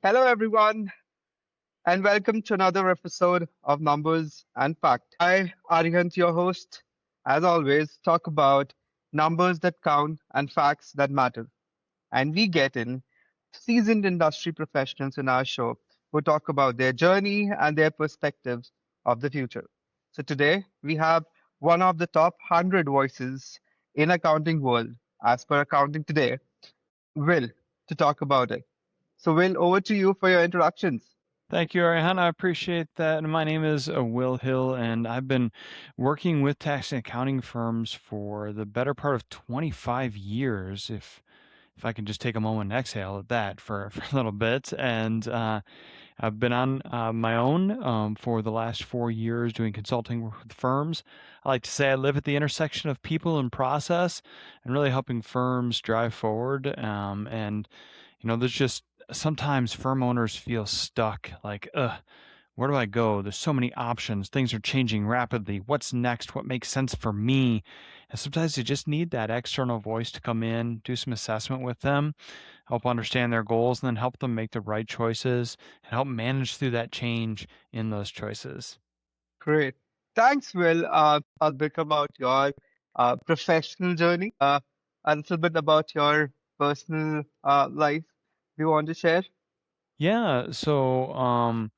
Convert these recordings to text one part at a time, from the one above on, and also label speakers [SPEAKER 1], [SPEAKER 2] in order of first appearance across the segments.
[SPEAKER 1] Hello, everyone, and welcome to another episode of Numbers and Fact. I, Arihant, your host, as always, talk about numbers that count and facts that matter. And we get in seasoned industry professionals in our show who talk about their journey and their perspectives of the future. So today we have one of the top 100 voices in accounting world, as per Accounting Today, Will, to talk about it. So, Will, over to you for your introductions.
[SPEAKER 2] Thank you, Arihan. I appreciate that. And my name is Will Hill, and I've been working with tax and accounting firms for the better part of 25 years, if I can just take a moment and exhale at that for a little bit. And I've been on my own for the last 4 years doing consulting work with firms. I like to say I live at the intersection of people and process and really helping firms drive forward. There's just sometimes firm owners feel stuck, like, where do I go? There's so many options. Things are changing rapidly. What's next? What makes sense for me? And sometimes you just need that external voice to come in, do some assessment with them, help understand their goals, and then help them make the right choices and help manage through that change in those choices.
[SPEAKER 1] Great. Thanks, Will. A bit about your professional journey, a little bit about your personal life. Do you want to share?
[SPEAKER 2] Yeah, so on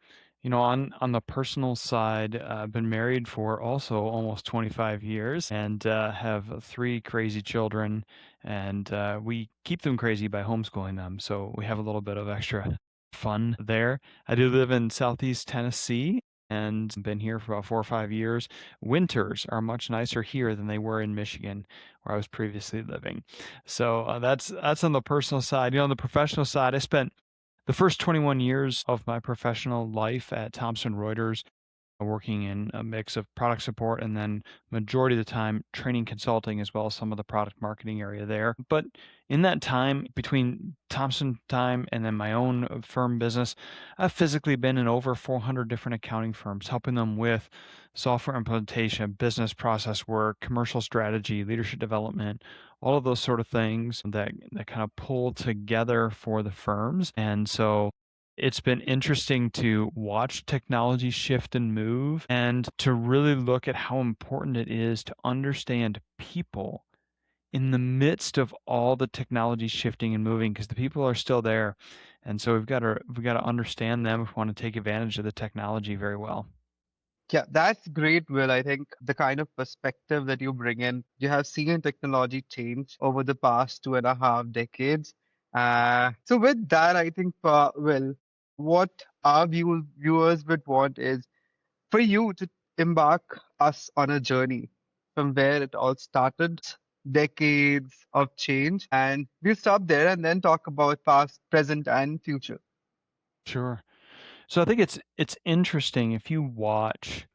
[SPEAKER 2] the personal side, I've been married for also almost 25 years and have three crazy children, and we keep them crazy by homeschooling them. So we have a little bit of extra fun there. I do live in Southeast Tennessee and been here for about 4 or 5 years. Winters are much nicer here than they were in Michigan, where I was previously living. So that's on the personal side. On the professional side, I spent the first 21 years of my professional life at Thomson Reuters, working in a mix of product support and then majority of the time training consulting as well as some of the product marketing area there. But in that time between Thomson time and then my own firm business, I've physically been in over 400 different accounting firms, helping them with software implementation, business process work, commercial strategy, leadership development, all of those sort of things that kind of pull together for the firms. And so it's been interesting to watch technology shift and move and to really look at how important it is to understand people in the midst of all the technology shifting and moving, because the people are still there. And so we've got to understand them if we want to take advantage of the technology very well.
[SPEAKER 1] Yeah, that's great, Will. I think the kind of perspective that you bring in, you have seen technology change over the past 2.5 decades. So with that, I think, Will, what our viewers would want is for you to embark us on a journey from where it all started, decades of change, and we'll stop there and then talk about past, present, and future.
[SPEAKER 2] Sure. So I think it's interesting if you watch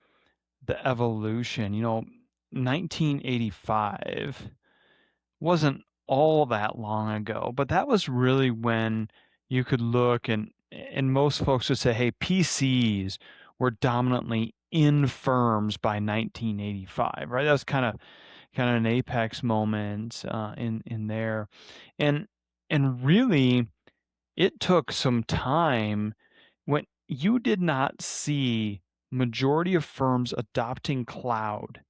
[SPEAKER 2] the evolution, 1985 wasn't all that long ago, but that was really when you could look and most folks would say, hey, PCs were dominantly in firms by 1985, right? That was kind of an apex moment in there, and really it took some time when you did not see majority of firms adopting cloud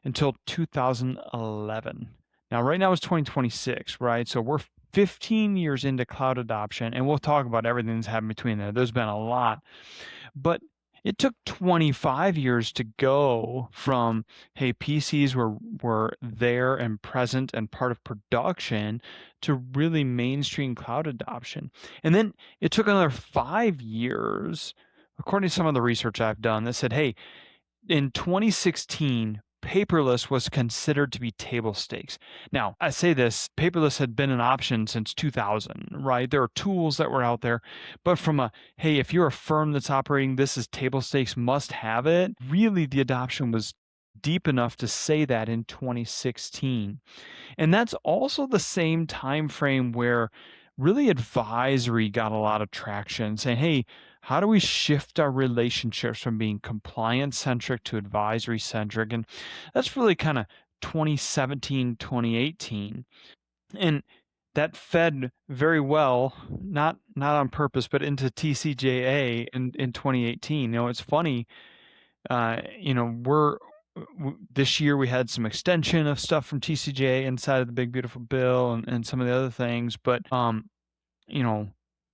[SPEAKER 2] until 2011. Now, right now it's 2026, right? So we're 15 years into cloud adoption, and we'll talk about everything that's happened between there. There's been a lot, but it took 25 years to go from, hey, PCs were there and present and part of production to really mainstream cloud adoption. And then it took another 5 years, according to some of the research I've done, that said, hey, in 2016, paperless was considered to be table stakes. Now, I say this, paperless had been an option since 2000, right? There are tools that were out there, but from a, hey, if you're a firm that's operating this as table stakes, must have it, really the adoption was deep enough to say that in 2016. And that's also the same time frame where really advisory got a lot of traction, saying, hey, how do we shift our relationships from being compliance centric to advisory centric? And that's really kind of 2017, 2018. And that fed very well, not on purpose, but into TCJA in 2018. It's funny, this year we had some extension of stuff from TCJA inside of the Big Beautiful Bill and some of the other things, but you know,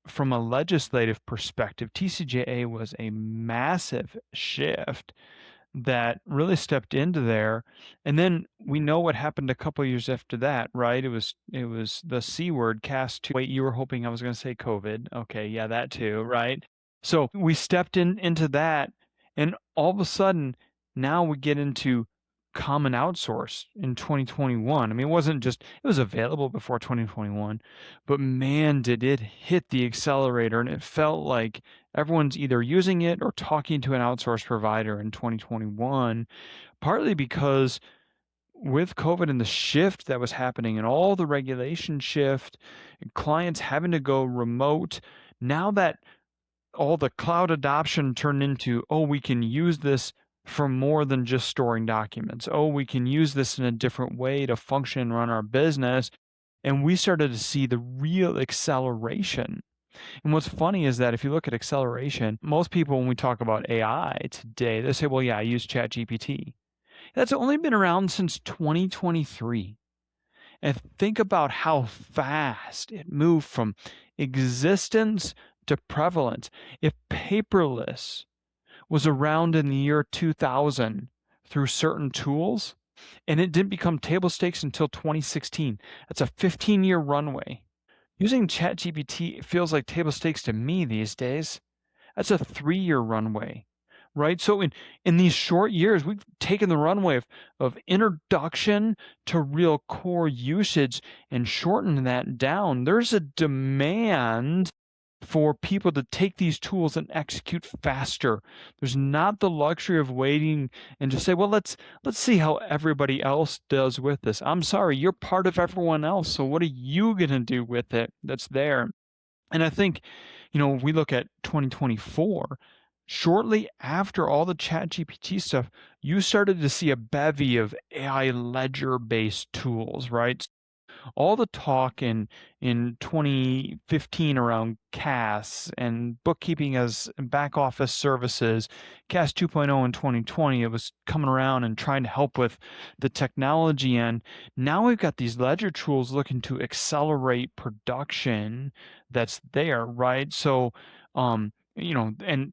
[SPEAKER 2] from a legislative perspective, TCJA was a massive shift that really stepped into there. And then we know what happened a couple years after that, right? It was the C word cast to wait, you were hoping I was going to say COVID. Okay, yeah, that too, right? So we stepped into that, and all of a sudden now we get into common outsource in 2021. I mean, it was available before 2021, but man, did it hit the accelerator, and it felt like everyone's either using it or talking to an outsource provider in 2021, partly because with COVID and the shift that was happening and all the regulation shift and clients having to go remote, now that all the cloud adoption turned into, oh, we can use this for more than just storing documents. Oh, we can use this in a different way to function and run our business. And we started to see the real acceleration. And what's funny is that if you look at acceleration, most people, when we talk about AI today, they say, well, yeah, I use ChatGPT. That's only been around since 2023. And think about how fast it moved from existence to prevalence. If paperless was around in the year 2000 through certain tools, and it didn't become table stakes until 2016, that's a 15-year runway. Using ChatGPT feels like table stakes to me these days. That's a 3-year runway, right? So in these short years, we've taken the runway of introduction to real core usage and shortened that down. There's a demand for people to take these tools and execute faster. There's not the luxury of waiting and just say, well, let's see how everybody else does with this. I'm sorry, you're part of everyone else. So what are you going to do with it that's there? And I think, we look at 2024, shortly after all the ChatGPT stuff, you started to see a bevy of AI ledger-based tools, right? All the talk in 2015 around CAS and bookkeeping as back office services, CAS 2.0 in 2020, it was coming around and trying to help with the technology end. Now we've got these ledger tools looking to accelerate production that's there, right? So, and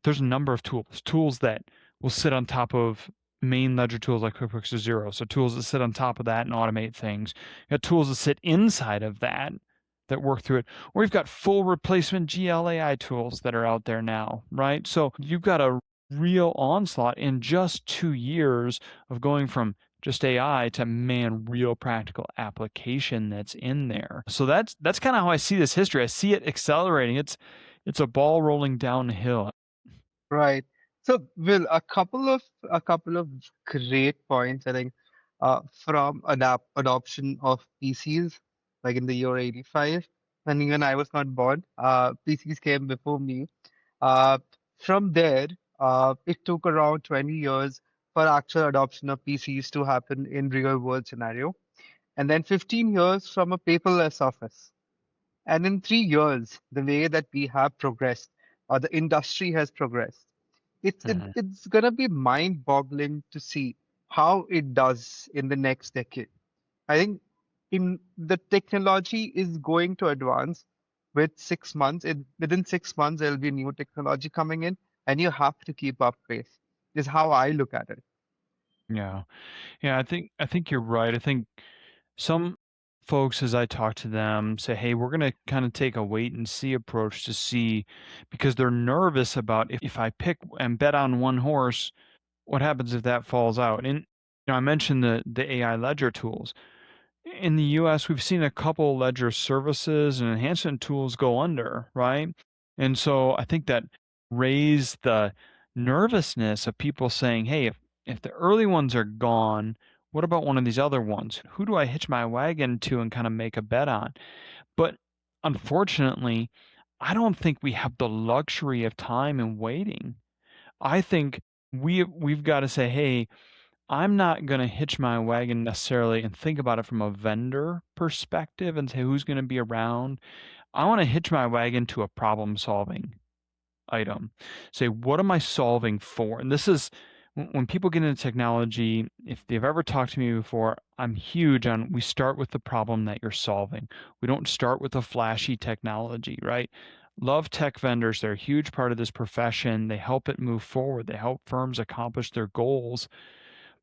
[SPEAKER 2] there's a number of tools that will sit on top of main ledger tools like QuickBooks or Xero. So tools that sit on top of that and automate things. You got tools that sit inside of that work through it. Or you've got full replacement GLAI tools that are out there now, right? So you've got a real onslaught in just 2 years of going from just AI to real practical application that's in there. So that's kind of how I see this history. I see it accelerating. It's a ball rolling downhill.
[SPEAKER 1] Right. So, Will, a couple of great points, I think, from adoption of PCs, like in the year 85, when even I was not born. PCs came before me. Uh, from there, it took around 20 years for actual adoption of PCs to happen in real world scenario, and then 15 years from a paperless office. And in 3 years, the way that we have progressed, or the industry has progressed,
[SPEAKER 2] Mhm.
[SPEAKER 1] it's gonna be mind-boggling to see how it does in the next decade. I think in the technology is going to advance with 6 months. Within 6 months, there'll be new technology coming in, and you have to keep up pace. Is how I look at it.
[SPEAKER 2] Yeah. Yeah, I think you're right. I think some folks, as I talk to them, say, "Hey, we're gonna kind of take a wait and see approach to see," because they're nervous about if I pick and bet on one horse, what happens if that falls out? And I mentioned the AI ledger tools. In the US, we've seen a couple ledger services and enhancement tools go under, right? And so I think that raised the nervousness of people saying, hey, if the early ones are gone, what about one of these other ones? Who do I hitch my wagon to and kind of make a bet on? But unfortunately, I don't think we have the luxury of time and waiting. I think we've got to say, hey, I'm not going to hitch my wagon necessarily and think about it from a vendor perspective and say who's going to be around. I want to hitch my wagon to a problem solving item. Say, what am I solving for? And this is when people get into technology, if they've ever talked to me before, I'm huge on we start with the problem that you're solving. We don't start with a flashy technology, right? Love tech vendors. They're a huge part of this profession. They help it move forward. They help firms accomplish their goals,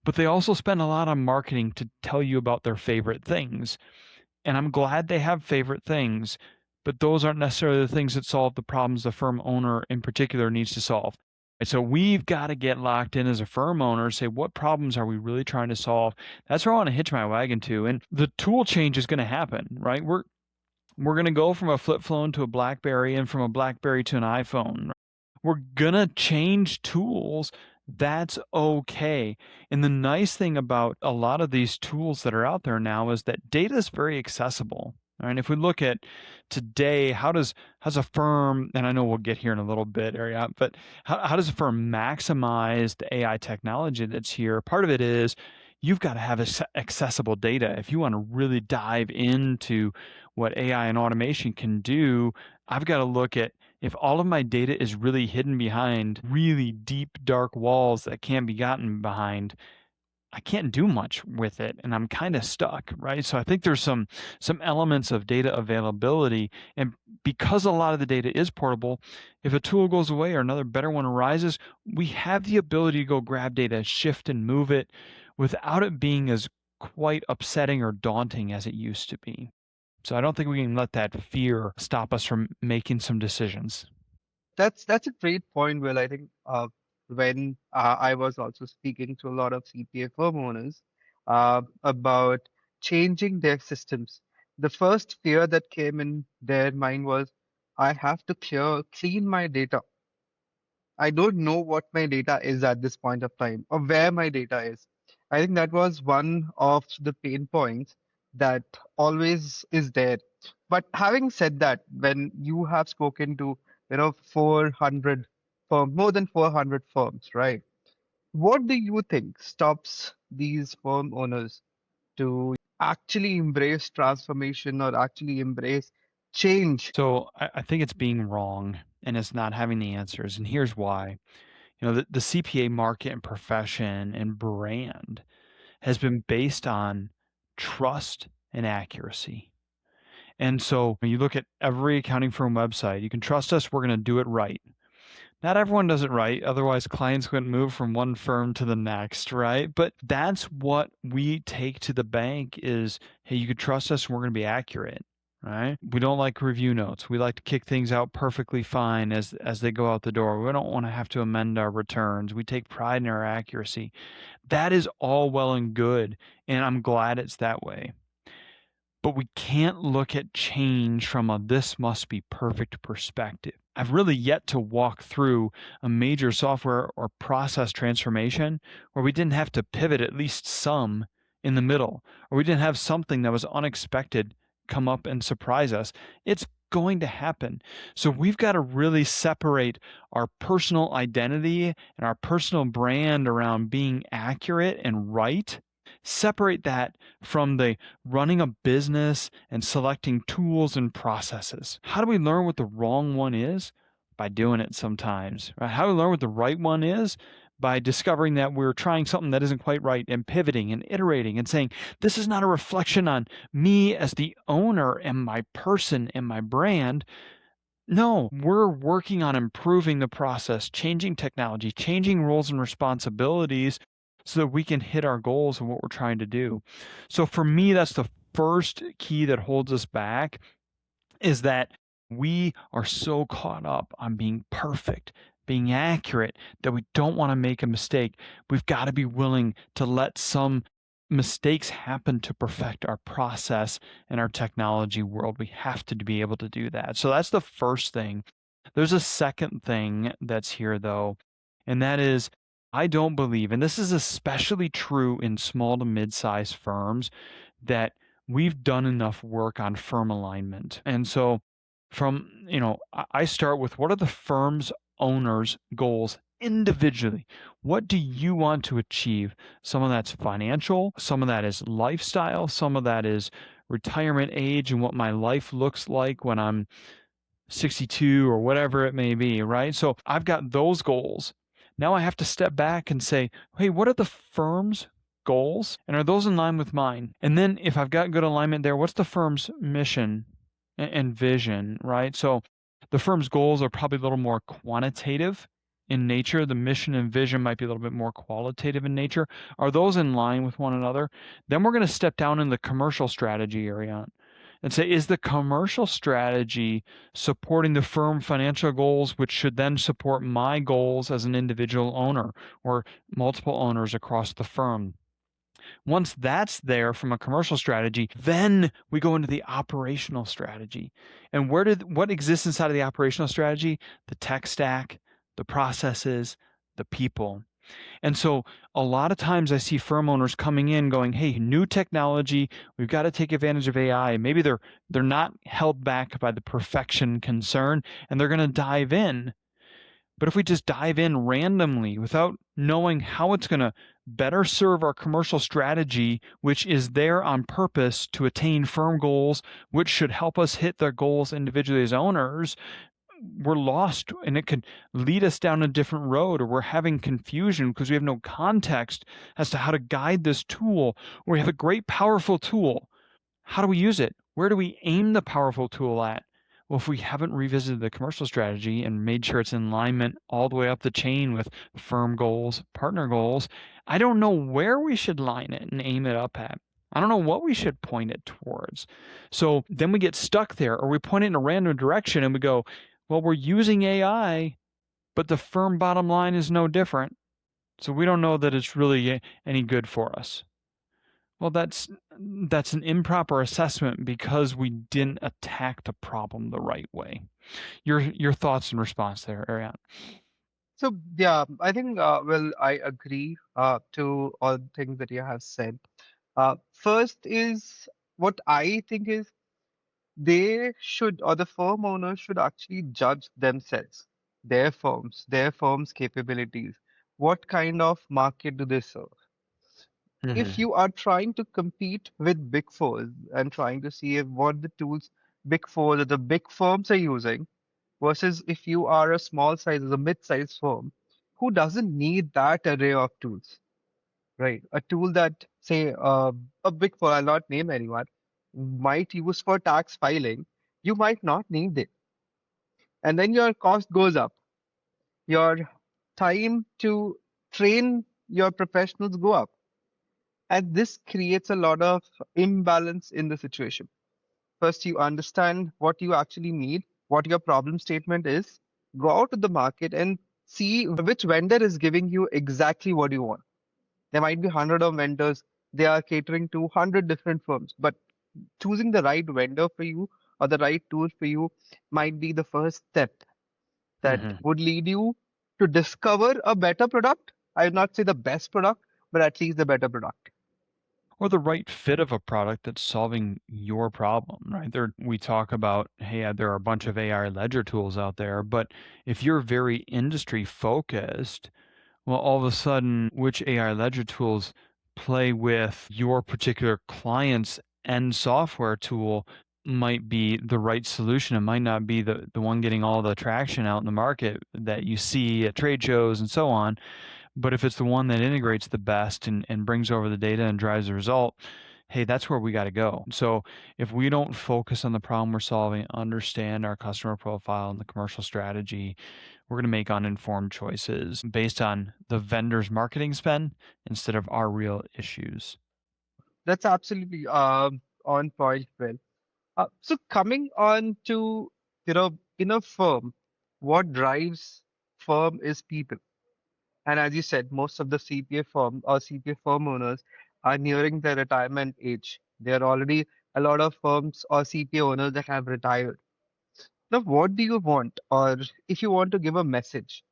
[SPEAKER 2] but they also spend a lot on marketing to tell you about their favorite things. And I'm glad they have favorite things, but those aren't necessarily the things that solve the problems the firm owner in particular needs to solve. And so we've got to get locked in as a firm owner, say, what problems are we really trying to solve? That's where I want to hitch my wagon to. And the tool change is going to happen, right? We're going to go from a flip phone to a BlackBerry and from a BlackBerry to an iPhone. We're going to change tools. That's okay. And the nice thing about a lot of these tools that are out there now is that data is very accessible. And if we look at today, how's a firm, and I know we'll get here in a little bit, area, but how does a firm maximize the AI technology that's here? Part of it is you've got to have accessible data. If you want to really dive into what AI and automation can do, I've got to look at if all of my data is really hidden behind really deep, dark walls that can't be gotten behind, I can't do much with it and I'm kind of stuck, right? So I think there's some elements of data availability, and because a lot of the data is portable, if a tool goes away or another better one arises, we have the ability to go grab data, shift and move it without it being as quite upsetting or daunting as it used to be. So I don't think we can let that fear stop us from making some decisions.
[SPEAKER 1] That's a great point, Will. I think when I was also speaking to a lot of CPA firm owners about changing their systems, the first fear that came in their mind was, I have to clean my data. I don't know what my data is at this point of time or where my data is. I think that was one of the pain points that always is there. But having said that, when you have spoken to, 400 more than 400 firms, right? What do you think stops these firm owners to actually embrace transformation or actually embrace change?
[SPEAKER 2] So I think it's being wrong and it's not having the answers. And here's why. The CPA market and profession and brand has been based on trust and accuracy. And so when you look at every accounting firm website, you can trust us, we're going to do it right. Not everyone does it right. Otherwise, clients wouldn't move from one firm to the next, right? But that's what we take to the bank is, hey, you could trust us and we're going to be accurate, right? We don't like review notes. We like to kick things out perfectly fine as they go out the door. We don't want to have to amend our returns. We take pride in our accuracy. That is all well and good, and I'm glad it's that way. But we can't look at change from a this must be perfect perspective. I've really yet to walk through a major software or process transformation where we didn't have to pivot at least some in the middle, or we didn't have something that was unexpected come up and surprise us. It's going to happen. So we've got to really separate our personal identity and our personal brand around being accurate and right. Separate that from the running a business and selecting tools and processes. How do we learn what the wrong one is? By doing it sometimes. Right? How do we learn what the right one is? By discovering that we're trying something that isn't quite right and pivoting and iterating and saying, this is not a reflection on me as the owner and my person and my brand. No, we're working on improving the process, changing technology, changing roles and responsibilities so that we can hit our goals and what we're trying to do. So for me, that's the first key that holds us back is that we are so caught up on being perfect, being accurate, that we don't want to make a mistake. We've got to be willing to let some mistakes happen to perfect our process and our technology world. We have to be able to do that. So that's the first thing. There's a second thing that's here, though, and that is I don't believe, and this is especially true in small to mid-sized firms, that we've done enough work on firm alignment. And so I start with what are the firm's owners' goals individually. What do you want to achieve? Some of that's financial, some of that is lifestyle, some of that is retirement age and what my life looks like when I'm 62 or whatever it may be, right? So I've got those goals. Now I have to step back and say, hey, what are the firm's goals? And are those in line with mine? And then if I've got good alignment there, what's the firm's mission and vision, right? So the firm's goals are probably a little more quantitative in nature. The mission and vision might be a little bit more qualitative in nature. Are those in line with one another? Then we're going to step down in the commercial strategy area and say, is the commercial strategy supporting the firm financial goals, which should then support my goals as an individual owner or multiple owners across the firm? Once that's there from a commercial strategy, then we go into the operational strategy. And what exists inside of the operational strategy? The tech stack, the processes, the people. And so a lot of times I see firm owners coming in going, hey, new technology, we've got to take advantage of AI. Maybe they're not held back by the perfection concern and they're going to dive in. But if we just dive in randomly without knowing how it's going to better serve our commercial strategy, which is there on purpose to attain firm goals, which should help us hit their goals individually as owners, we're lost and it could lead us down a different road, or we're having confusion because we have no context as to how to guide this tool. Or we have a great, powerful tool. How do we use it? Where do we aim the powerful tool at? Well, if we haven't revisited the commercial strategy and made sure it's in alignment all the way up the chain with firm goals, partner goals, I don't know where we should line it and aim it up at. I don't know what we should point it towards. So then we get stuck there, or we point it in a random direction and we go, well, we're using AI, but the firm bottom line is no different. So we don't know that it's really any good for us. Well, that's an improper assessment because we didn't attack the problem the right way. Your thoughts in response there, Ariane?
[SPEAKER 1] So yeah, I think well, I agree to all the things that you have said. First is what I think is they should, or the firm owners should actually judge themselves, their firm's capabilities. What kind of market do they serve? If
[SPEAKER 2] Mm-hmm.
[SPEAKER 1] you are trying to compete with big fours and trying to see if what the tools big fours or the big firms are using versus if you are a small size or a mid-sized firm who doesn't need that array of tools, right? A tool that, say, a big four, I'll not name anyone, might use for tax filing, you might not need it. And then your cost goes up. Your time to train your professionals go up. And this creates a lot of imbalance in the situation. First, you understand what you actually need, what your problem statement is, go out to the market and see which vendor is giving you exactly what you want. There might be hundred of vendors, they are catering to 100 different firms, but choosing the right vendor for you or the right tool for you might be the first step that
[SPEAKER 2] Mm-hmm.
[SPEAKER 1] would lead you to discover a better product. I would not say the best product, but at least the better product.
[SPEAKER 2] Or the right fit of a product that's solving your problem, right? There, we talk about, hey, there are a bunch of AI ledger tools out there, but if you're very industry focused, well, all of a sudden, which AI ledger tools play with your particular client's end software tool might be the right solution. It might not be the one getting all the traction out in the market that you see at trade shows and so on. But if it's the one that integrates the best and brings over the data and drives the result, hey, that's where we got to go. So if we don't focus on the problem we're solving, understand our customer profile and the commercial strategy, we're going to make uninformed choices based on the vendor's marketing spend instead of our real issues.
[SPEAKER 1] That's absolutely on point, Will. So coming on to, in a firm, what drives firm is people. And as you said, most of the CPA firm or CPA firm owners are nearing their retirement age. There are already a lot of firms or CPA owners that have retired. Now, what do you want? Or if you want to give a message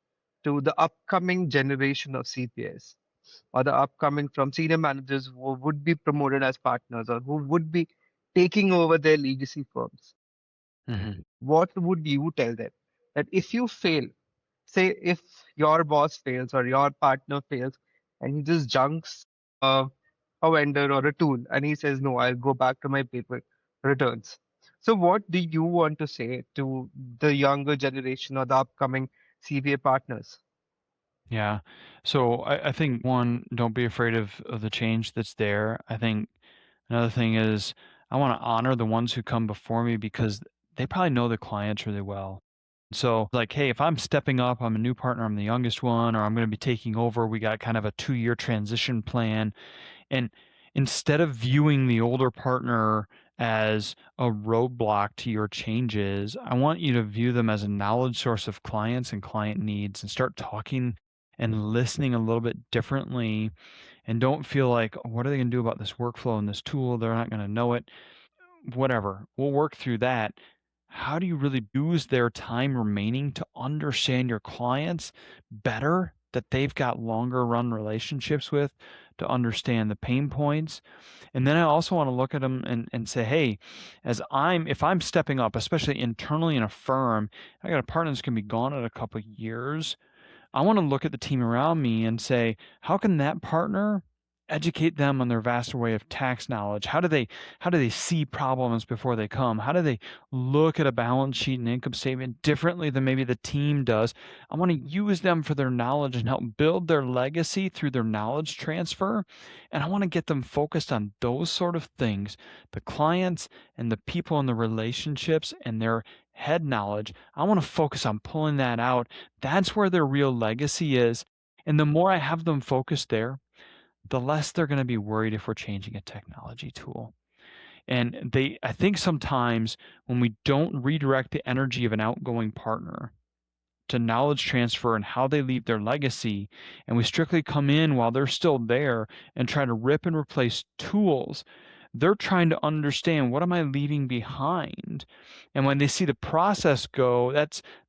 [SPEAKER 1] to the upcoming generation of CPAs or the upcoming from senior managers who would be promoted as partners or who would be taking over their legacy firms,
[SPEAKER 2] Mm-hmm.
[SPEAKER 1] what would you tell them? That if you fail, say if your boss fails or your partner fails and he just junks uh, a vendor or a tool and he says, no, I'll go back to my paper returns. So, what do you want to say to the younger generation or the upcoming CPA partners?
[SPEAKER 2] Yeah. So I think one, don't be afraid of the change that's there. I think another thing is I want to honor the ones who come before me because they probably know the clients really well. So, like, hey, if I'm stepping up, I'm a new partner, I'm the youngest one, or I'm going to be taking over, we got kind of a 2-year transition plan. And instead of viewing the older partner as a roadblock to your changes, I want you to view them as a knowledge source of clients and client needs and start talking and listening a little bit differently. And don't feel like, "Oh, what are they going to do about this workflow and this tool? They're not going to know it." Whatever. We'll work through that. How do you really use their time remaining to understand your clients better that they've got longer run relationships with, to understand the pain points? And then I also want to look at them and say, hey, if I'm stepping up, especially internally in a firm, I got a partner that's going to be gone in a couple of years. I want to look at the team around me and say, how can that partner educate them on their vast array of tax knowledge? How do they see problems before they come? How do they look at a balance sheet and income statement differently than maybe the team does? I want to use them for their knowledge and help build their legacy through their knowledge transfer. And I want to get them focused on those sort of things, the clients and the people and the relationships and their head knowledge. I want to focus on pulling that out. That's where their real legacy is. And the more I have them focused there, the less they're going to be worried if we're changing a technology tool. And I think sometimes when we don't redirect the energy of an outgoing partner to knowledge transfer and how they leave their legacy, and we strictly come in while they're still there and try to rip and replace tools, they're trying to understand, what am I leaving behind? And when they see the process go,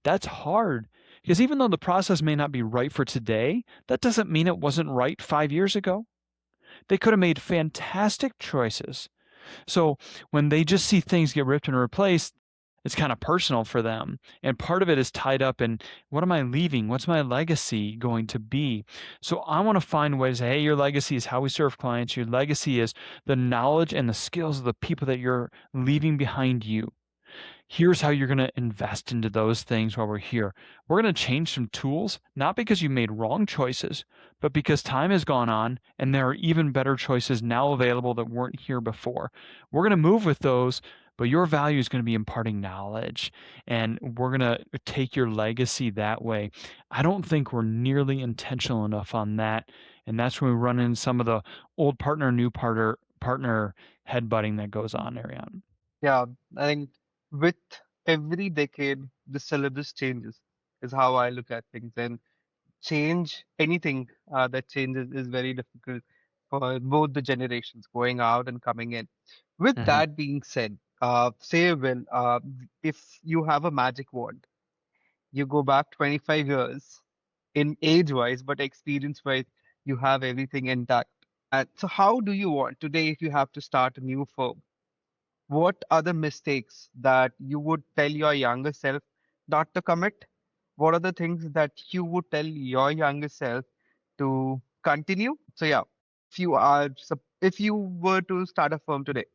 [SPEAKER 2] that's hard, because even though the process may not be right for today, that doesn't mean it wasn't right 5 years ago. They could have made fantastic choices. So when they just see things get ripped and replaced, it's kind of personal for them. And part of it is tied up in, what am I leaving? What's my legacy going to be? So I want to find ways, hey, your legacy is how we serve clients. Your legacy is the knowledge and the skills of the people that you're leaving behind you. Here's how you're going to invest into those things while we're here. We're going to change some tools, not because you made wrong choices, but because time has gone on and there are even better choices now available that weren't here before. We're going to move with those, but your value is going to be imparting knowledge, and we're going to take your legacy that way. I don't think we're nearly intentional enough on that. And that's when we run in some of the old partner, new partner headbutting that goes on, Ariane.
[SPEAKER 1] Yeah, I think with every decade, the syllabus changes, is how I look at things. And change, anything that changes is very difficult for both the generations going out and coming in. With
[SPEAKER 2] Mhm.
[SPEAKER 1] that being said, say, Will, if you have a magic wand, you go back 25 years in age-wise, but experience-wise, you have everything intact. And so, how do you want today, if you have to start a new firm? What are the mistakes that you would tell your younger self not to commit? What are the things that you would tell your younger self to continue? So yeah, if you were to start a firm today.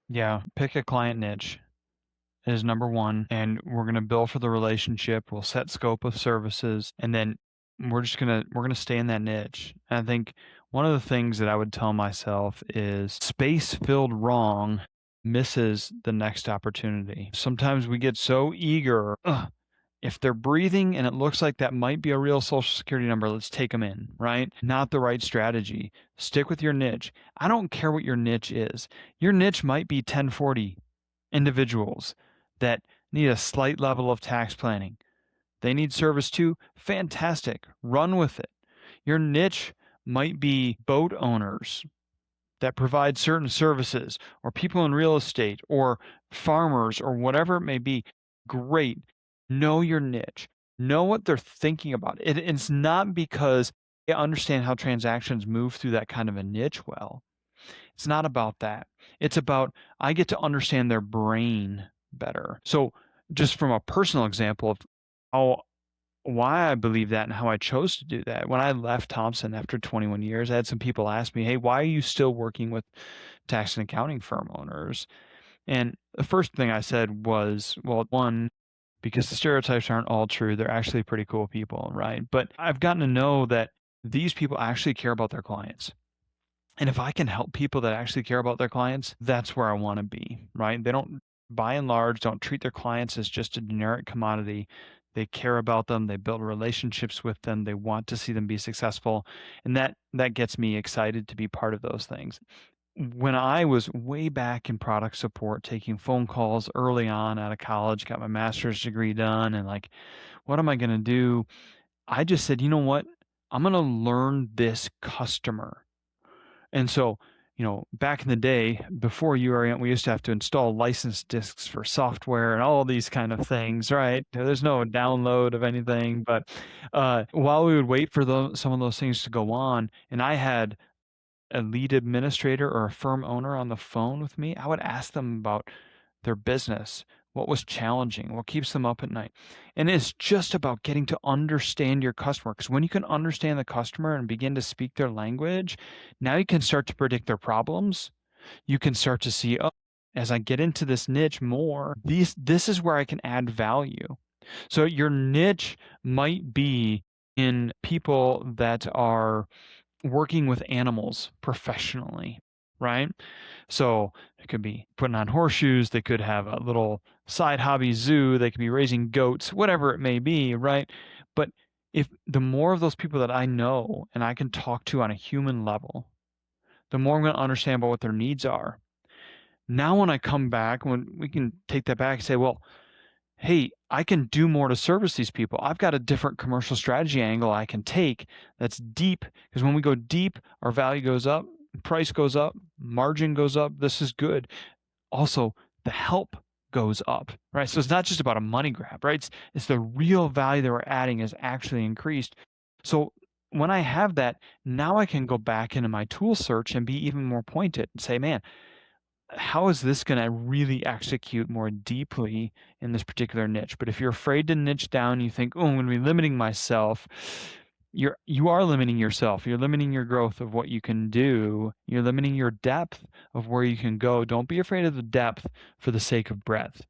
[SPEAKER 2] Yeah, pick a client niche is number one, and we're going to bill for the relationship. We'll set scope of services, and then we're going to stay in that niche. And I think one of the things that I would tell myself is, space filled wrong misses the next opportunity. Sometimes we get so eager, if they're breathing and it looks like that might be a real social security number, let's take them in, right? Not the right strategy. Stick with your niche. I don't care what your niche is. Your niche might be 1040 individuals that need a slight level of tax planning. They need service too. Fantastic. Run with it. Your niche might be boat owners that provide certain services, or people in real estate, or farmers, or whatever it may be. Great. Know your niche. Know what they're thinking about. It's not because they understand how transactions move through that kind of a niche well. It's not about that. It's about, I get to understand their brain better. So, just from a personal example of how why I believe that and how I chose to do that. When I left Thompson after 21 years, I had some people ask me, "Hey, why are you still working with tax and accounting firm owners?" And the first thing I said was, well, one, because the stereotypes aren't all true. They're actually pretty cool people, right? But I've gotten to know that these people actually care about their clients. And if I can help people that actually care about their clients, that's where I want to be, right? They don't, by and large, don't treat their clients as just a generic commodity. They care about them. They build relationships with them. They want to see them be successful. And that gets me excited to be part of those things. When I was way back in product support, taking phone calls early on out of college, got my master's degree done, and like, what am I going to do? I just said, you know what? I'm going to learn this customer. And so, back in the day, before URient, we used to have to install license disks for software and all these kind of things, right? There's no download of anything, but while we would wait for some of those things to go on, and I had a lead administrator or a firm owner on the phone with me, I would ask them about their business, what was challenging, what keeps them up at night. And it's just about getting to understand your customer. Because when you can understand the customer and begin to speak their language, now you can start to predict their problems. You can start to see, oh, as I get into this niche more, this is where I can add value. So your niche might be in people that are working with animals professionally, right? So it could be putting on horseshoes, they could have a little side hobby zoo, they could be raising goats, whatever it may be, right? But if the more of those people that I know and I can talk to on a human level, the more I'm going to understand about what their needs are. Now, when I come back, when we can take that back and say, well, hey, I can do more to service these people. I've got a different commercial strategy angle I can take that's deep, because when we go deep, our value goes up, price goes up, margin goes up. This is good. Also, the help goes up, right? So it's not just about a money grab, right? It's the real value that we're adding is actually increased. So when I have that, now I can go back into my tool search and be even more pointed and say, man, how is this going to really execute more deeply in this particular niche? But if you're afraid to niche down, you think, oh, I'm going to be limiting myself. You are limiting yourself. You're limiting your growth of what you can do. You're limiting your depth of where you can go. Don't be afraid of the depth for the sake of breadth.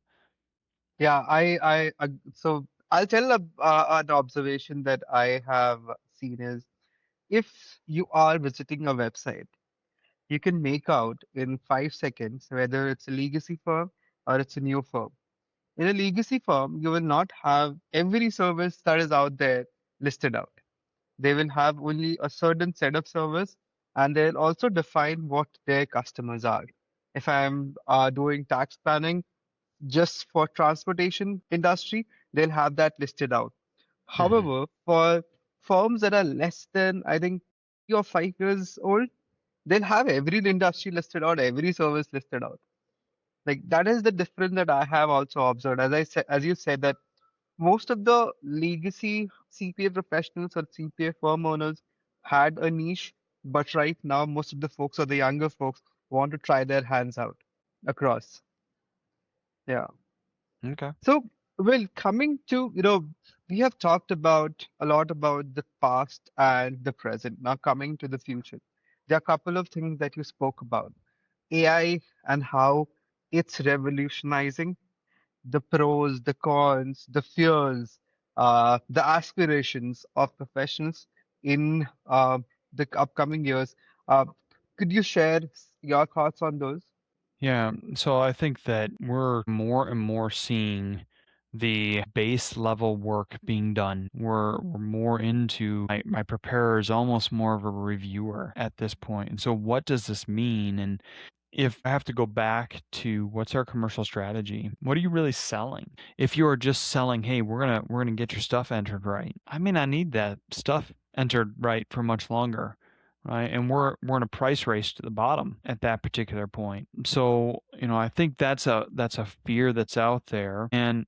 [SPEAKER 1] Yeah, so I'll tell an observation that I have seen is if you are visiting a website, you can make out in 5 seconds whether it's a legacy firm or it's a new firm. In a legacy firm, you will not have every service that is out there listed out. They will have only a certain set of service, and they'll also define what their customers are. If I'm doing tax planning just for transportation industry, they'll have that listed out.
[SPEAKER 2] Mhm.
[SPEAKER 1] However, for firms that are less than, I think, 3 or 5 years old, they'll have every industry listed out, every service listed out. Like that is the difference that I have also observed. As you said, that most of the legacy CPA professionals or CPA firm owners had a niche, but right now most of the folks or the younger folks want to try their hands out across. Yeah.
[SPEAKER 2] Okay.
[SPEAKER 1] So, well, coming to, we have talked about a lot about the past and the present. Now, coming to the future, there are a couple of things that you spoke about. AI and how it's revolutionizing the pros, the cons, the fears, the aspirations of professionals in the upcoming years. Uh, could you share your thoughts on those?
[SPEAKER 2] Yeah, so I think that we're more and more seeing the base level work being done. We're more into my preparer is almost more of a reviewer at this point. And so what does this mean? And if I have to go back to what's our commercial strategy? What are you really selling? If you are just selling, hey, we're gonna get your stuff entered right. I may not need that stuff entered right for much longer, right? And we're in a price race to the bottom at that particular point. So, I think that's a fear that's out there, and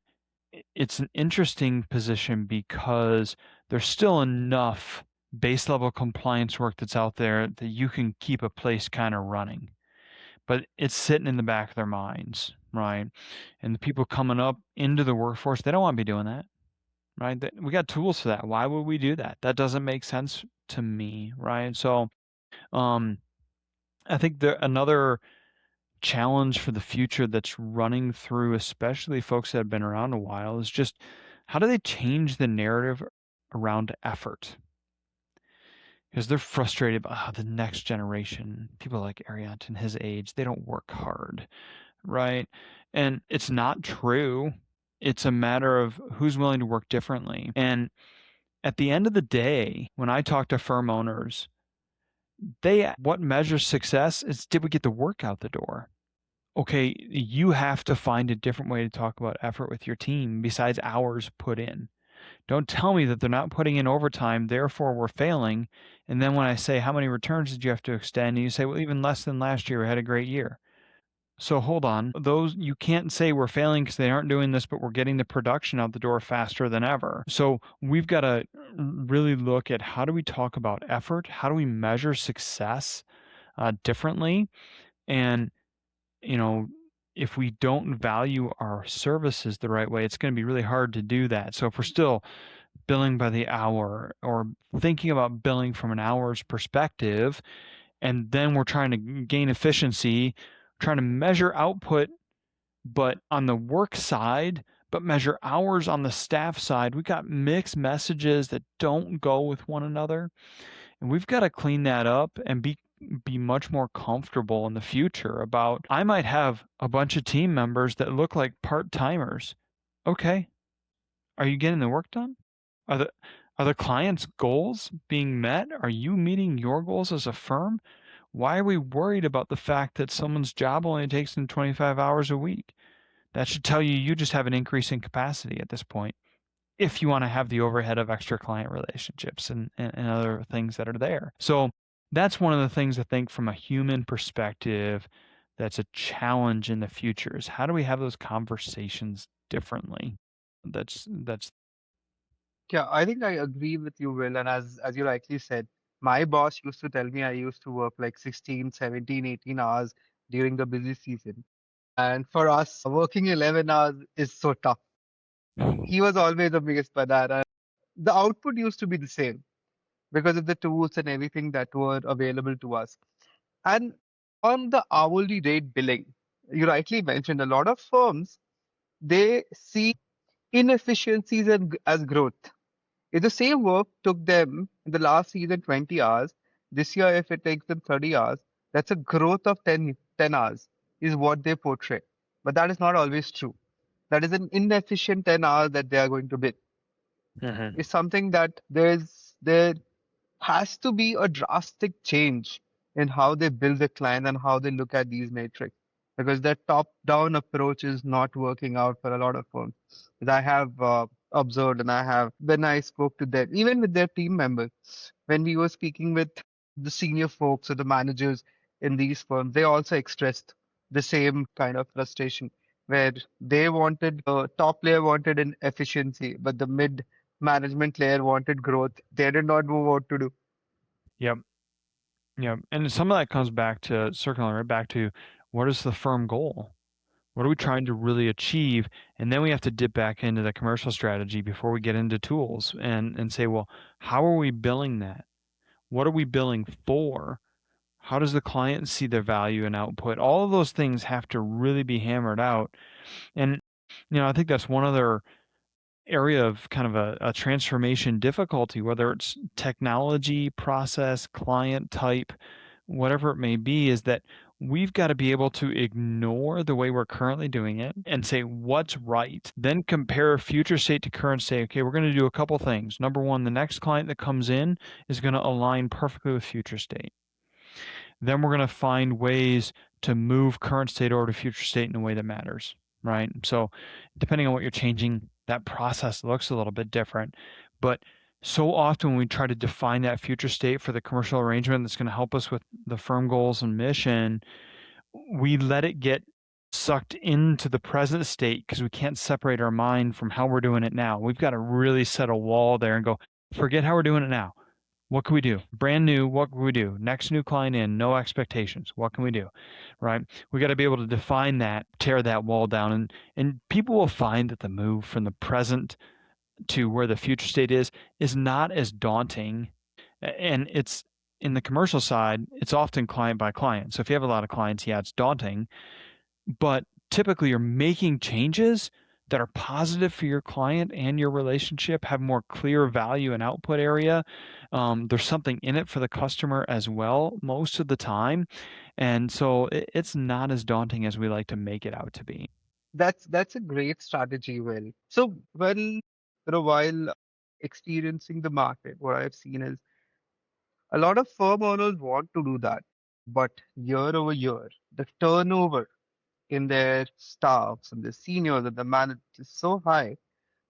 [SPEAKER 2] it's an interesting position because there's still enough base level compliance work that's out there that you can keep a place kind of running, but it's sitting in the back of their minds, right? And the people coming up into the workforce, they don't want to be doing that. right? We got tools for that. Why would we do that? That doesn't make sense to me, right? So, um, I think another challenge for the future that's running through, especially folks that have been around a while, is just how do they change the narrative around effort? Because they're frustrated about how the next generation, people like Ariant and his age, they don't work hard, right? And it's not true. It's a matter of who's willing to work differently. And at the end of the day, when I talk to firm owners, what measures success is, did we get the work out the door? Okay, you have to find a different way to talk about effort with your team besides hours put in. Don't tell me that they're not putting in overtime, therefore we're failing. And then when I say, how many returns did you have to extend? And you say, well, even less than last year, we had a great year. So hold on, those, you can't say we're failing because they aren't doing this, but we're getting the production out the door faster than ever. So we've got to really look at, how do we talk about effort? How do we measure success differently? And, you know, if we don't value our services the right way, it's going to be really hard to do that. So if we're still billing by the hour, or thinking about billing from an hour's perspective, and then we're trying to gain efficiency, trying to measure output, but on the work side, but measure hours on the staff side, we've got mixed messages that don't go with one another. And we've got to clean that up and be much more comfortable in the future about, I might have a bunch of team members that look like part-timers. Okay. Are you getting the work done? Are the are the client's goals being met? Are you meeting your goals as a firm? Why are we worried about the fact that someone's job only takes them 25 hours a week? That should tell you you just have an increase in capacity at this point, if you want to have the overhead of extra client relationships and other things that are there. So that's one of the things I think from a human perspective that's a challenge in the future, is how do we have those conversations differently? That's
[SPEAKER 1] Yeah, I think I agree with you, Will. And as you rightly said, my boss used to tell me I used to work like 16, 17, 18 hours during the busy season. And for us, working 11 hours is so tough. He was always amazed by that. And the output used to be the same because of the tools and everything that were available to us. And on the hourly rate billing, you rightly mentioned a lot of firms, they see inefficiencies as growth. If the same work took them in the last season 20 hours, this year if it takes them 30 hours, that's a growth of 10 hours is what they portray. But that is not always true. That is an inefficient 10 hours that they are going to bid.
[SPEAKER 2] Mhm.
[SPEAKER 1] It's something that there has to be a drastic change in how they build the client and how they look at these metrics, because that top-down approach is not working out for a lot of firms. That I have observed, and I have, when I spoke to them, even with their team members, when we were speaking with the senior folks or the managers in these firms, they also expressed the same kind of frustration, where the top layer wanted an efficiency, but the mid management layer wanted growth. They did not know what to do.
[SPEAKER 2] Yep. Yep. And some of that comes back to, circling right back to, what is the firm goal? What are we trying to really achieve? And then we have to dip back into the commercial strategy before we get into tools, and say, well, how are we billing that? What are we billing for? How does the client see their value and output? All of those things have to really be hammered out. And, I think that's one other area of kind of a transformation difficulty, whether it's technology, process, client type, whatever it may be, is that we've got to be able to ignore the way we're currently doing it and say what's right. Then compare future state to current state. Okay, we're going to do a couple things. Number one, the next client that comes in is going to align perfectly with future state. Then we're going to find ways to move current state over to future state in a way that matters, right? So depending on what you're changing, that process looks a little bit different. But so often when we try to define that future state for the commercial arrangement that's going to help us with the firm goals and mission, we let it get sucked into the present state because we can't separate our mind from how we're doing it now. We've got to really set a wall there and go, forget how we're doing it now. What can we do? Brand new, what can we do? Next new client in, no expectations. What can we do? Right? We got to be able to define that, tear that wall down, and people will find that the move from the present to where the future state is not as daunting. And it's in the commercial side, it's often client by client. So if you have a lot of clients, yeah, it's daunting, but typically you're making changes that are positive for your client and your relationship, have more clear value and output area. There's something in it for the customer as well most of the time. And so it's not as daunting as we like to make it out to be.
[SPEAKER 1] That's a great strategy, Will. So while experiencing the market, what I've seen is a lot of firm owners want to do that, but year over year, the turnover in their staffs and the seniors and the managers is so high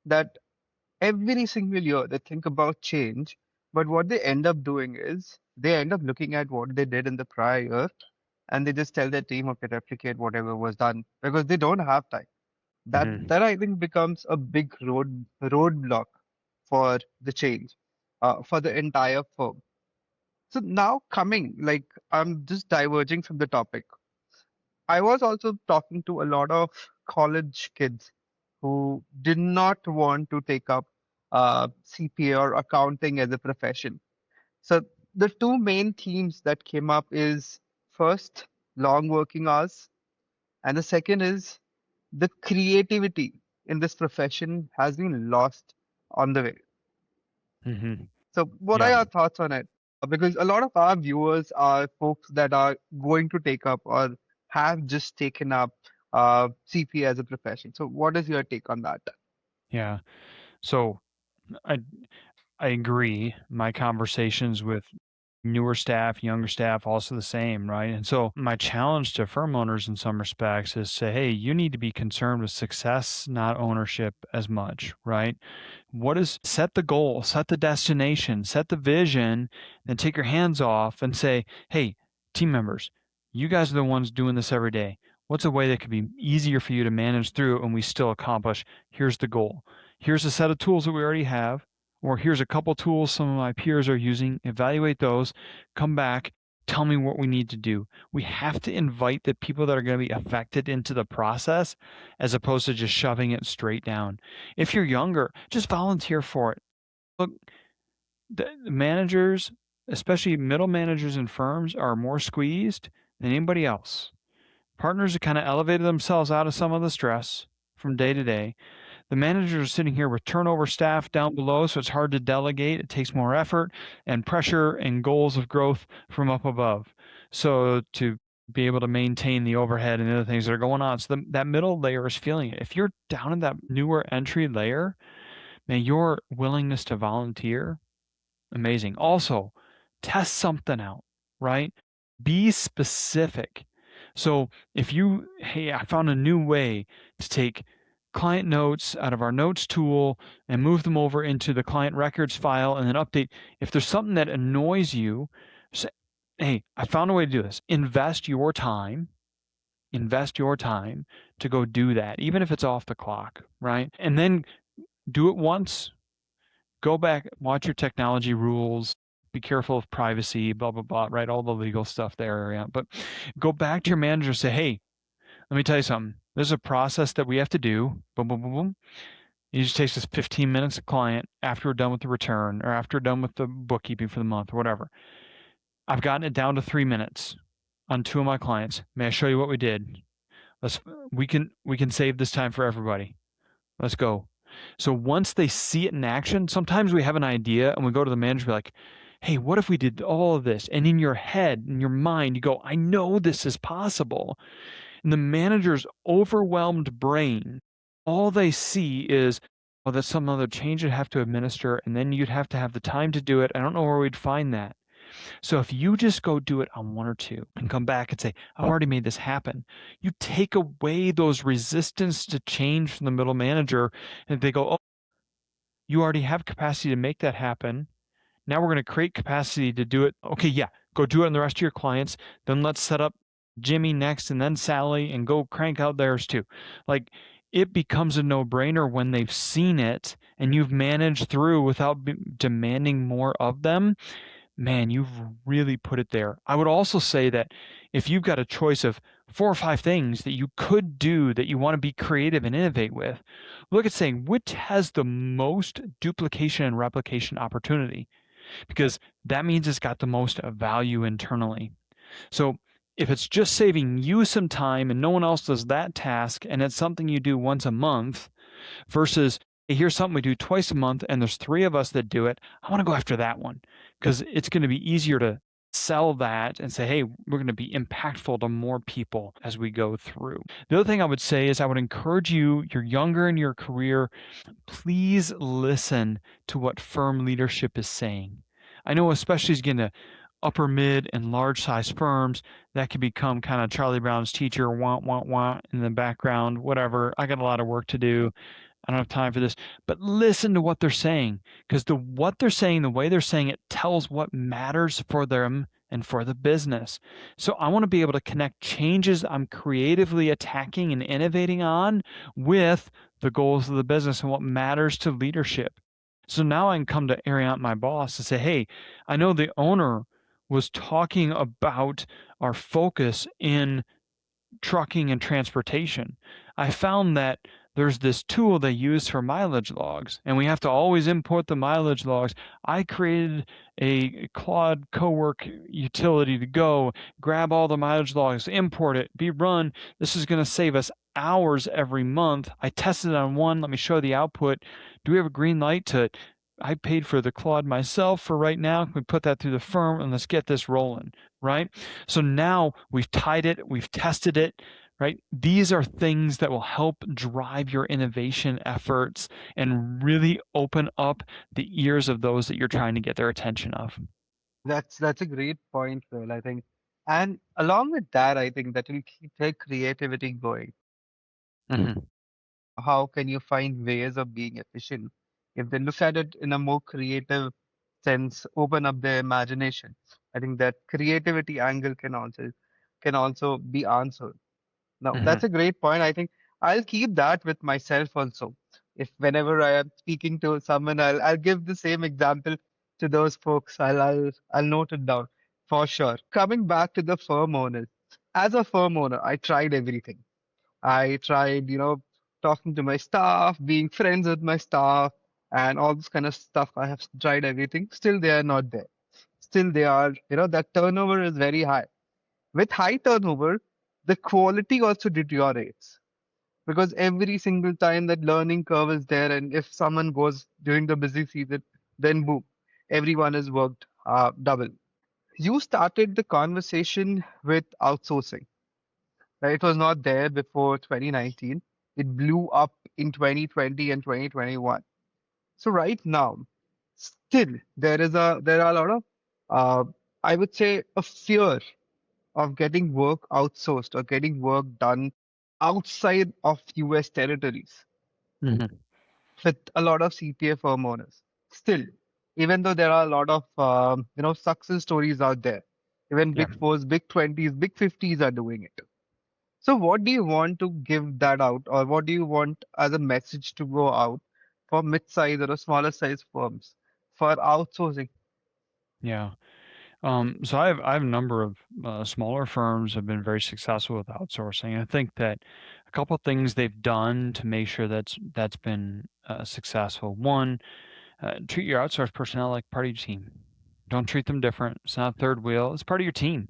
[SPEAKER 1] that every single year they think about change, but what they end up doing is they end up looking at what they did in the prior year and they just tell their team, okay, replicate whatever was done because they don't have time. That I think becomes a big roadblock for the change, for the entire firm. So now coming, like I'm just diverging from the topic. I was also talking to a lot of college kids who did not want to take up CPA or accounting as a profession. So the two main themes that came up is first, long working hours, and the second is the creativity in this profession has been lost on the way.
[SPEAKER 2] Mm-hmm.
[SPEAKER 1] So what are
[SPEAKER 2] Yeah.
[SPEAKER 1] your thoughts on it? Because a lot of our viewers are folks that are going to take up or have just taken up CPA as a profession. So what is your take on that?
[SPEAKER 2] Yeah. So I I agree. My conversations with newer staff, younger staff, also the same, right? And so my challenge to firm owners in some respects is say, hey, you need to be concerned with success, not ownership as much, right? What is set the goal, set the destination, set the vision, then take your hands off and say, hey, team members, you guys are the ones doing this every day. What's a way that could be easier for you to manage through and we still accomplish? Here's the goal. Here's a set of tools that we already have, or here's a couple tools some of my peers are using. Evaluate those, come back, tell me what we need to do. We have to invite the people that are going to be affected into the process as opposed to just shoving it straight down. If you're younger, just volunteer for it. Look, the managers, especially middle managers in firms, are more squeezed than anybody else. Partners have kind of elevated themselves out of some of the stress from day to day. The managers are sitting here with turnover staff down below, so it's hard to delegate. It takes more effort and pressure and goals of growth from up above. So to be able to maintain the overhead and the other things that are going on. So that middle layer is feeling it. If you're down in that newer entry layer, man, your willingness to volunteer, amazing. Also, test something out, right? Be specific. So if you, hey, I found a new way to take client notes out of our notes tool and move them over into the client records file and then update. If there's something that annoys you, say, hey, I found a way to do this. Invest your time to go do that, even if it's off the clock, right? And then do it once, go back, watch your technology rules, be careful of privacy, blah, blah, blah, right? All the legal stuff there. Yeah. But go back to your manager and say, hey, let me tell you something. There's a process that we have to do. Boom, boom, boom, boom. It just takes us 15 minutes a client after we're done with the return or after we're done with the bookkeeping for the month or whatever. I've gotten it down to 3 minutes on two of my clients. May I show you what we did? Let's we can save this time for everybody. Let's go. So once they see it in action, sometimes we have an idea and we go to the manager and be like, hey, what if we did all of this? And in your head, in your mind, you go, I know this is possible. And the manager's overwhelmed brain, all they see is, oh, that's some other change you'd have to administer, and then you'd have to have the time to do it. I don't know where we'd find that. So if you just go do it on one or two and come back and say, I've already made this happen, you take away those resistance to change from the middle manager, and they go, oh, you already have capacity to make that happen. Now we're going to create capacity to do it. Okay, yeah, go do it on the rest of your clients. Then let's set up Jimmy next and then Sally and go crank out theirs too. Like it becomes a no-brainer when they've seen it and you've managed through without demanding more of them. Man, you've really put it there. I would also say that if you've got a choice of 4 or 5 things that you could do that you want to be creative and innovate with, Look at saying which has the most duplication and replication opportunity, because that means it's got the most value internally. So if it's just saving you some time and no one else does that task, and it's something you do once a month versus, hey, here's something we do twice a month and there's 3 of us that do it, I want to go after that one because it's going to be easier to sell that and say, hey, we're going to be impactful to more people as we go through. The other thing I would say is I would encourage you, you're younger in your career, please listen to what firm leadership is saying. I know, especially as you get into upper mid and large size firms, that can become kind of Charlie Brown's teacher, want in the background, whatever. I got a lot of work to do. I don't have time for this. But listen to what they're saying, because what they're saying, the way they're saying it, tells what matters for them and for the business. So I want to be able to connect changes I'm creatively attacking and innovating on with the goals of the business and what matters to leadership. So now I can come to Ariant, my boss, and say, hey, I know the owner was talking about our focus in trucking and transportation. I found that there's this tool they use for mileage logs, and we have to always import the mileage logs. I created a Claude Cowork utility to go grab all the mileage logs, import it, be run. This is going to save us hours every month. I tested it on one. Let me show the output. Do we have a green light to? I paid for the Claude myself for right now. Can we put that through the firm and let's get this rolling, right? So now we've tied it, we've tested it, right? These are things that will help drive your innovation efforts and really open up the ears of those that you're trying to get their attention of.
[SPEAKER 1] That's a great point, Phil, I think. And along with that, I think that will keep their creativity going.
[SPEAKER 2] Mm-hmm.
[SPEAKER 1] How can you find ways of being efficient? If they look at it in a more creative sense, open up their imagination. I think that creativity angle can also be answered. Now,
[SPEAKER 2] Mm-hmm.
[SPEAKER 1] that's a great point. I think I'll keep that with myself also. If whenever I am speaking to someone, I'll give the same example to those folks. I'll note it down for sure. Coming back to the firm owners, as a firm owner, I tried everything. I tried, talking to my staff, being friends with my staff, and all this kind of stuff. I have tried everything. Still, they are not there. Still, they are, that turnover is very high. With high turnover, the quality also deteriorates because every single time that learning curve is there, and if someone goes during the busy season, then boom, everyone has worked double. You started the conversation with outsourcing. Right? It was not there before 2019. It blew up in 2020 and 2021. So right now, still there are a lot of uh, I would say a fear of getting work outsourced or getting work done outside of US territories
[SPEAKER 2] Mm-hmm.
[SPEAKER 1] with a lot of CPA firm owners. Still, even though there are a lot of success stories out there, even
[SPEAKER 2] Yeah.
[SPEAKER 1] big fours, big 20s, big 50s are doing it. So what do you want to give that out, or what do you want as a message to go out for mid-size or smaller size firms for outsourcing?
[SPEAKER 2] Yeah. So I have a number of smaller firms have been very successful with outsourcing. I think that a couple of things they've done to make sure that's been successful. One, treat your outsourced personnel like part of your team. Don't treat them different. It's not a third wheel. It's part of your team,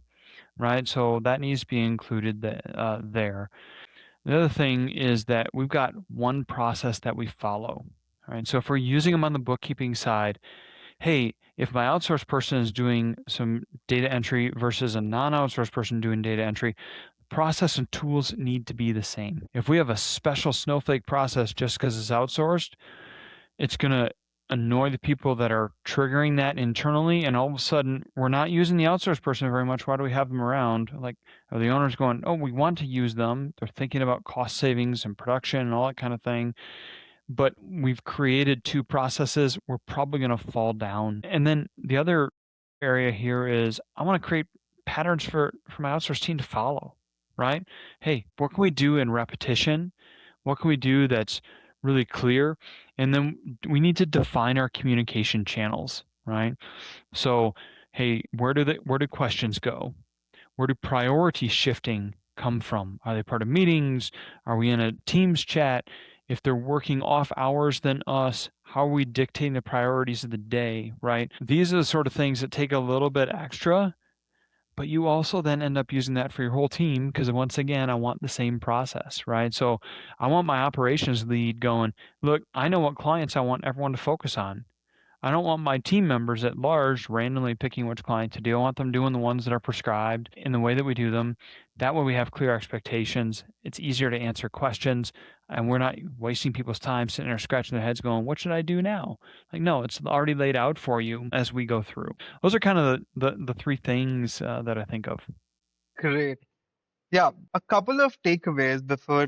[SPEAKER 2] right? So that needs to be included there. The other thing is that we've got one process that we follow, right? So if we're using them on the bookkeeping side, hey, if my outsourced person is doing some data entry versus a non-outsourced person doing data entry, process and tools need to be the same. If we have a special Snowflake process just because it's outsourced, it's going to annoy the people that are triggering that internally, and all of a sudden we're not using the outsourced person very much. Why do we have them around? Like, are the owners going, oh, we want to use them? They're thinking about cost savings and production and all that kind of thing, but we've created two processes. We're probably going to fall down. And then the other area here is I want to create patterns for my outsourced team to follow, right? Hey, what can we do in repetition? What can we do that's really clear? And then we need to define our communication channels, right? So, hey, where do questions go? Where do priority shifting come from? Are they part of meetings? Are we in a Teams chat? If they're working off hours than us, how are we dictating the priorities of the day, right? These are the sort of things that take a little bit extra, but you also then end up using that for your whole team because once again, I want the same process, right? So I want my operations lead going, look, I know what clients I want everyone to focus on. I don't want my team members at large randomly picking which client to do. I want them doing the ones that are prescribed in the way that we do them. That way we have clear expectations. It's easier to answer questions and we're not wasting people's time sitting there scratching their heads going, what should I do now? Like, no, it's already laid out for you as we go through. Those are kind of the three things that I think of.
[SPEAKER 1] Great. Yeah, a couple of takeaways before,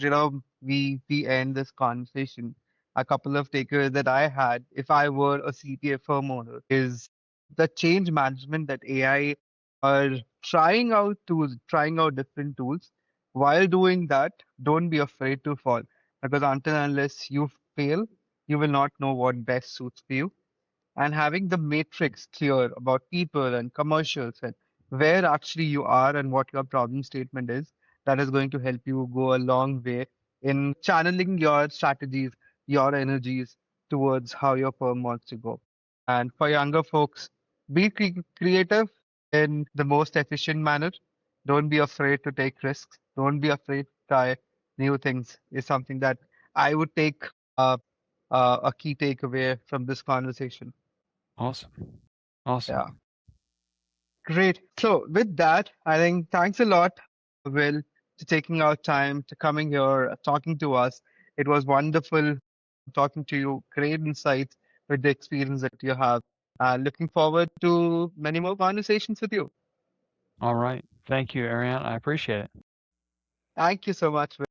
[SPEAKER 1] we end this conversation. A couple of takeaways that I had if I were a CPA firm owner is the change management that AI are trying out different tools. While doing that, don't be afraid to fall because until and unless you fail, you will not know what best suits for you, and having the matrix clear about people and commercials and where actually you are and what your problem statement is, that is going to help you go a long way in channeling your strategies, your energies towards how your firm wants to go. And for younger folks, be creative in the most efficient manner. Don't be afraid to take risks. Don't be afraid to try new things, is something that I would take uh, a key takeaway from this conversation.
[SPEAKER 2] Awesome.
[SPEAKER 1] Yeah,
[SPEAKER 2] Awesome.
[SPEAKER 1] great. So with that, I think thanks a lot, Will, to taking our time to coming here, talking to us. It was wonderful talking to you. Great insights with the experience that you have. Looking forward to many more conversations with you.
[SPEAKER 2] All right. Thank you, Ariane. I appreciate it.
[SPEAKER 1] Thank you so much, Will.